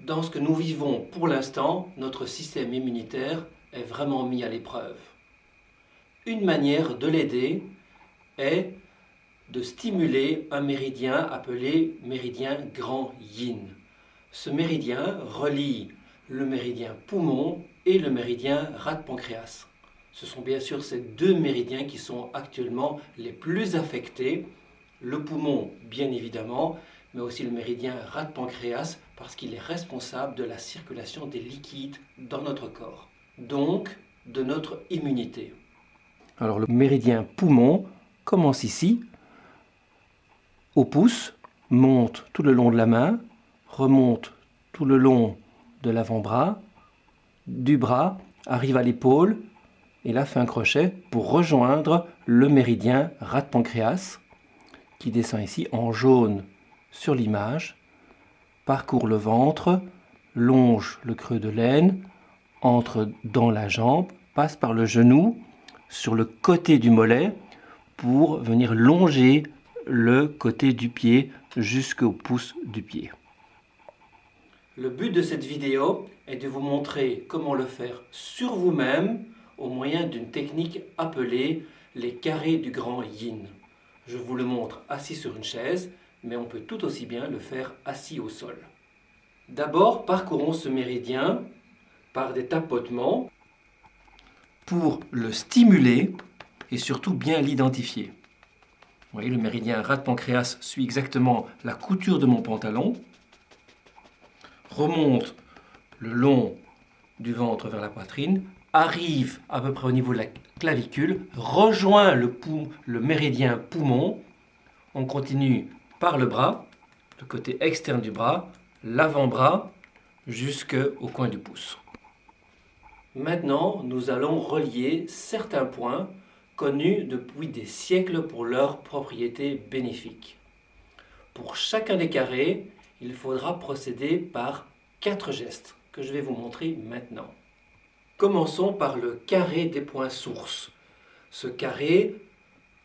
Dans ce que nous vivons pour l'instant, notre système immunitaire est vraiment mis à l'épreuve. Une manière de l'aider est de stimuler un méridien appelé méridien grand yin. Ce méridien relie le méridien poumon et le méridien rate-pancréas. Ce sont bien sûr ces deux méridiens qui sont actuellement les plus affectés. Le poumon, bien évidemment, mais aussi le méridien rate-pancréas parce qu'il est responsable de la circulation des liquides dans notre corps, donc de notre immunité. Alors le méridien poumon commence ici, au pouce, monte tout le long de la main, remonte tout le long de l'avant-bras, du bras, arrive à l'épaule, et là fait un crochet pour rejoindre le méridien rate-pancréas, qui descend ici en jaune sur l'image, parcourt le ventre, longe le creux de l'aine, entre dans la jambe, passe par le genou, sur le côté du mollet, pour venir longer le côté du pied jusqu'au pouce du pied. Le but de cette vidéo est de vous montrer comment le faire sur vous-même au moyen d'une technique appelée les carrés du grand yin. Je vous le montre assis sur une chaise, mais on peut tout aussi bien le faire assis au sol. D'abord, parcourons ce méridien par des tapotements pour le stimuler et surtout bien l'identifier. Vous voyez, le méridien rate-pancréas suit exactement la couture de mon pantalon, remonte le long du ventre vers la poitrine, arrive à peu près au niveau de la clavicule, rejoint le méridien poumon, on continue par le bras, le côté externe du bras, l'avant-bras, jusqu'au coin du pouce. Maintenant, nous allons relier certains points connus depuis des siècles pour leurs propriétés bénéfiques. Pour chacun des carrés, il faudra procéder par 4 gestes que je vais vous montrer maintenant. Commençons par le carré des points sources. Ce carré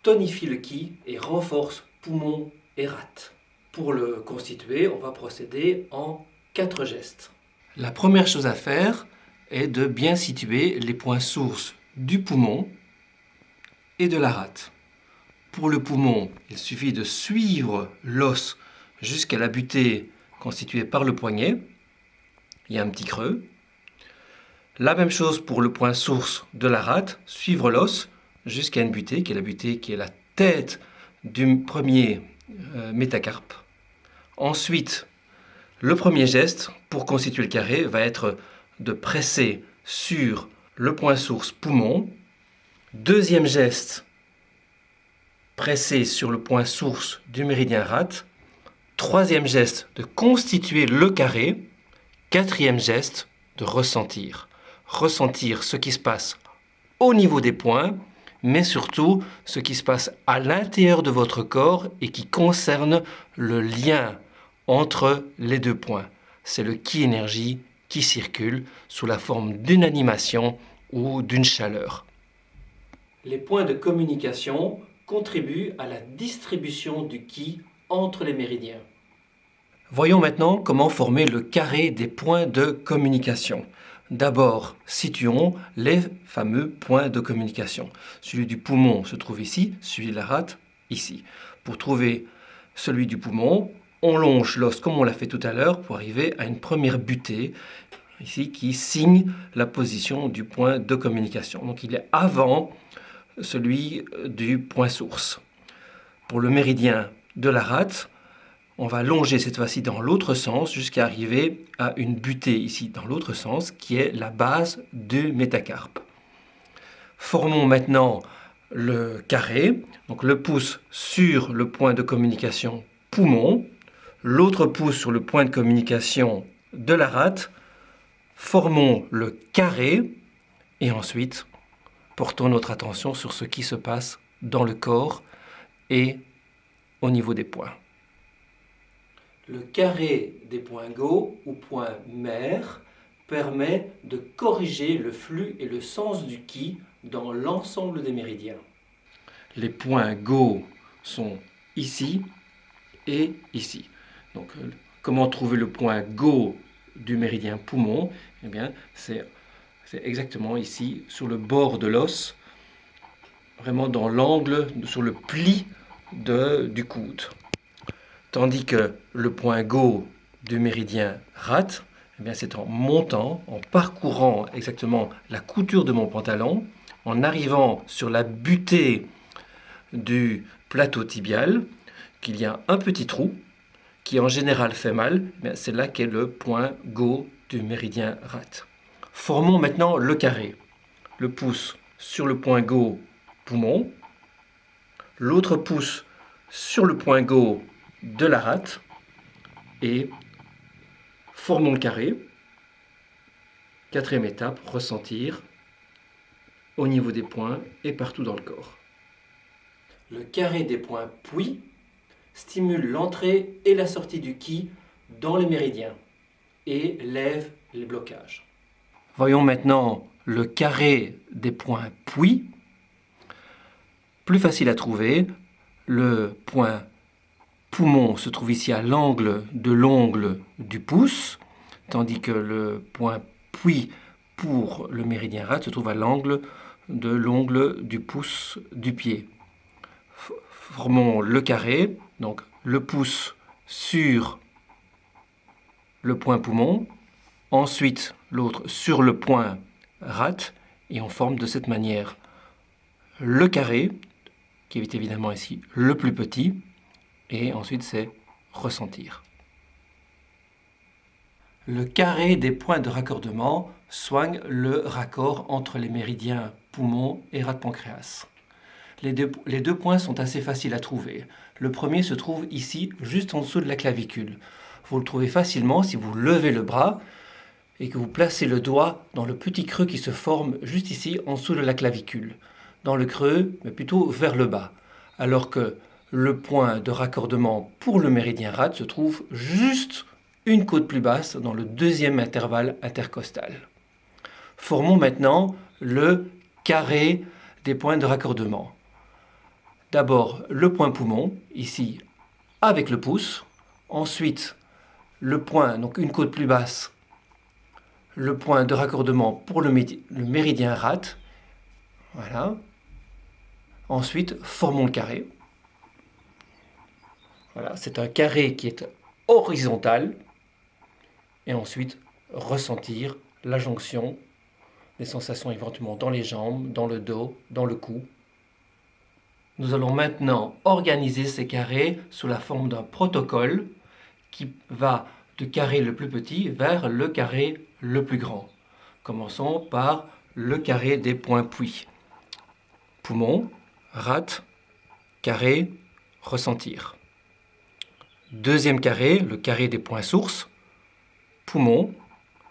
tonifie le ki et renforce poumon et rate. Pour le constituer, on va procéder en 4 gestes. La première chose à faire est de bien situer les points sources du poumon et de la rate. Pour le poumon, il suffit de suivre l'os jusqu'à la butée constituée par le poignet. Il y a un petit creux. La même chose pour le point source de la rate, suivre l'os jusqu'à une butée, qui est la tête du premier métacarpe. Ensuite, le premier geste pour constituer le carré va être de presser sur le point source poumon. Deuxième geste, presser sur le point source du méridien rate. Troisième geste, de constituer le carré. Quatrième geste, de ressentir. Ressentir ce qui se passe au niveau des points, mais surtout ce qui se passe à l'intérieur de votre corps et qui concerne le lien entre les deux points. C'est le ki énergie qui circule sous la forme d'une animation ou d'une chaleur. Les points de communication contribuent à la distribution du ki entre les méridiens. Voyons maintenant comment former le carré des points de communication. D'abord, situons les fameux points de communication. Celui du poumon se trouve ici, celui de la rate ici. Pour trouver celui du poumon, on longe l'os comme on l'a fait tout à l'heure pour arriver à une première butée ici qui signe la position du point de communication. Donc il est avant celui du point source. Pour le méridien de la rate, on va longer cette fois-ci dans l'autre sens jusqu'à arriver à une butée ici dans l'autre sens qui est la base du métacarpe. Formons maintenant le carré, donc le pouce sur le point de communication poumon, l'autre pouce sur le point de communication de la rate. Formons le carré et ensuite portons notre attention sur ce qui se passe dans le corps et au niveau des points. Le carré des points Go ou points mère permet de corriger le flux et le sens du ki dans l'ensemble des méridiens. Les points Go sont ici et ici. Donc, comment trouver le point Go du méridien poumon, eh bien, c'est exactement ici, sur le bord de l'os, vraiment dans l'angle, sur le pli du coude. Tandis que le point Go du méridien rate, eh bien, c'est en montant, en parcourant exactement la couture de mon pantalon, en arrivant sur la butée du plateau tibial, qu'il y a un petit trou qui en général fait mal, c'est là qu'est le point Go du méridien rate. Formons maintenant le carré. Le pouce sur le point Go poumon, l'autre pouce sur le point Go de la rate et formons le carré. Quatrième étape, ressentir au niveau des points et partout dans le corps. Le carré des points Puy stimule l'entrée et la sortie du Qi dans les méridiens et lève les blocages. Voyons maintenant le carré des points Puy. Plus facile à trouver, le point poumon se trouve ici à l'angle de l'ongle du pouce, tandis que le point Puy pour le méridien rate se trouve à l'angle de l'ongle du pouce du pied. Formons le carré, donc le pouce sur le point poumon, ensuite l'autre sur le point rate, et on forme de cette manière le carré, qui est évidemment ici le plus petit, et ensuite c'est ressentir. Le carré des points de raccordement soigne le raccord entre les méridiens poumon et rate-pancréas. Les deux points sont assez faciles à trouver. Le premier se trouve ici, juste en dessous de la clavicule. Vous le trouvez facilement si vous levez le bras et que vous placez le doigt dans le petit creux qui se forme juste ici, en dessous de la clavicule. Dans le creux, mais plutôt vers le bas. Alors que le point de raccordement pour le méridien rate se trouve juste une côte plus basse dans le deuxième intervalle intercostal. Formons maintenant le carré des points de raccordement. D'abord le point poumon, ici avec le pouce, ensuite le point, donc une côte plus basse, le point de raccordement pour le méridien rate, voilà. Ensuite formons le carré. Voilà, c'est un carré qui est horizontal, et ensuite ressentir la jonction des sensations éventuellement dans les jambes, dans le dos, dans le cou. Nous allons maintenant organiser ces carrés sous la forme d'un protocole qui va du carré le plus petit vers le carré le plus grand. Commençons par le carré des points Puy. Poumon, rate, carré, ressentir. Deuxième carré, le carré des points sources. Poumon,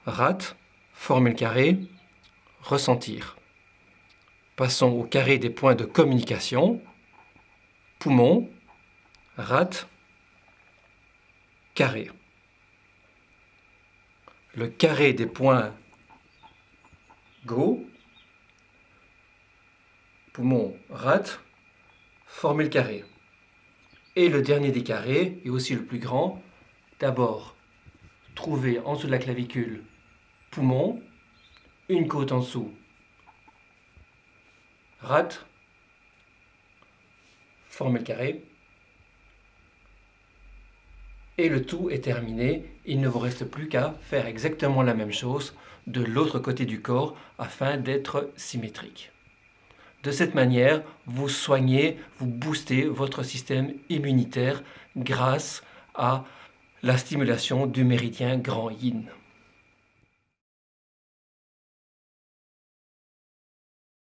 rate, former le carré, ressentir. Passons au carré des points de communication. Poumon, rate, carré. Le carré des points Go, poumon, rate, former le carré. Et le dernier des carrés, et aussi le plus grand, d'abord trouver en dessous de la clavicule poumon, une côte en dessous, rate, former le carré, et le tout est terminé. Il ne vous reste plus qu'à faire exactement la même chose de l'autre côté du corps afin d'être symétrique. De cette manière, vous soignez, vous boostez votre système immunitaire grâce à la stimulation du méridien grand yin.